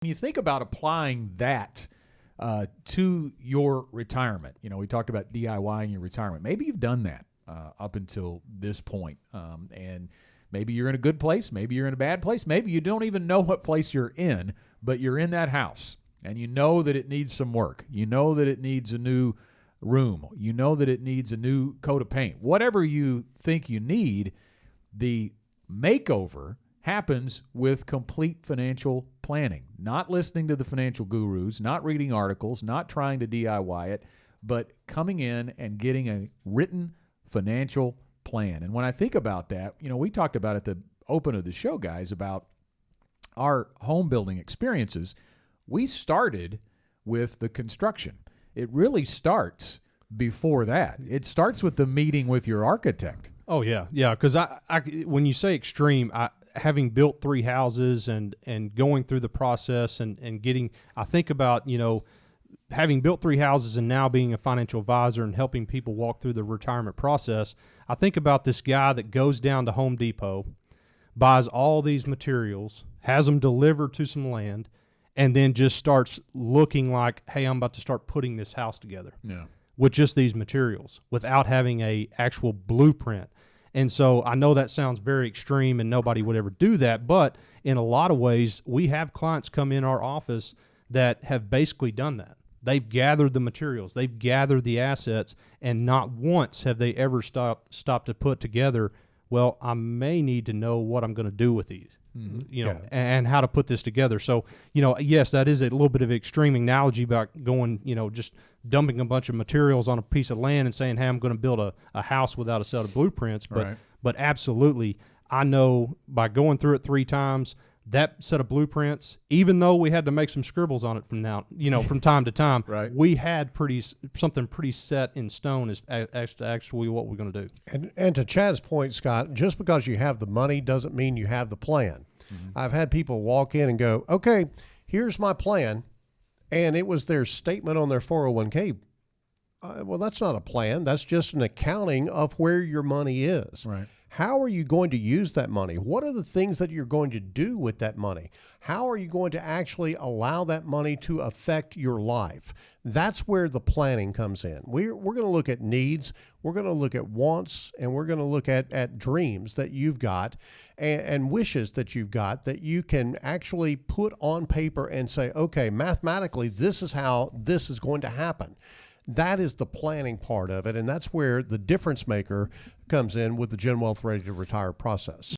When you think about applying that to your retirement, we talked about DIYing your retirement. Maybe you've done that up until this point, and maybe you're in a good place, maybe you're in a bad place, maybe you don't even know what place you're in, but you're in that house, and you know that it needs some work. You know that it needs a new room. You know that it needs a new coat of paint. Whatever you think you need, the makeover happens with complete financial planning, not listening to the financial gurus, not reading articles, not trying to DIY it, but coming in and getting a written financial plan. And when I think about that, we talked about at the open of the show, guys, about our home building experiences. We started with the construction. It really starts before that. It starts with the meeting with your architect. Oh, yeah. Yeah, because when you say extreme, having built 3 houses and going through the process and getting, I think about, having built 3 houses and now being a financial advisor and helping people walk through the retirement process, I think about this guy that goes down to Home Depot, buys all these materials, has them delivered to some land, and then just starts looking like, hey, I'm about to start putting this house together with just these materials without having a actual blueprint. And so I know that sounds very extreme and nobody would ever do that, but in a lot of ways, we have clients come in our office that have basically done that. They've gathered the materials, they've gathered the assets, and not once have they ever stopped to put together, well, I may need to know what I'm going to do with these. And how to put this together. So, yes, that is a little bit of an extreme analogy about going, just dumping a bunch of materials on a piece of land and saying, hey, I'm going to build a house without a set of blueprints. But absolutely, I know by going through it 3 times, that set of blueprints, even though we had to make some scribbles on it from time to time, we had something pretty set in stone as actually what we're going to do. And to Chad's point, Scott, just because you have the money doesn't mean you have the plan. Mm-hmm. I've had people walk in and go, okay, here's my plan, and it was their statement on their 401k. Well, that's not a plan. That's just an accounting of where your money is. Right. How are you going to use that money? What are the things that you're going to do with that money? How are you going to actually allow that money to affect your life? That's where the planning comes in. We're going to look at needs, we're going to look at wants, and we're going to look at dreams that you've got and wishes that you've got that you can actually put on paper and say, okay, mathematically, this is how this is going to happen. That is the planning part of it, and that's where the difference maker comes in with the Gen Wealth Ready to Retire process.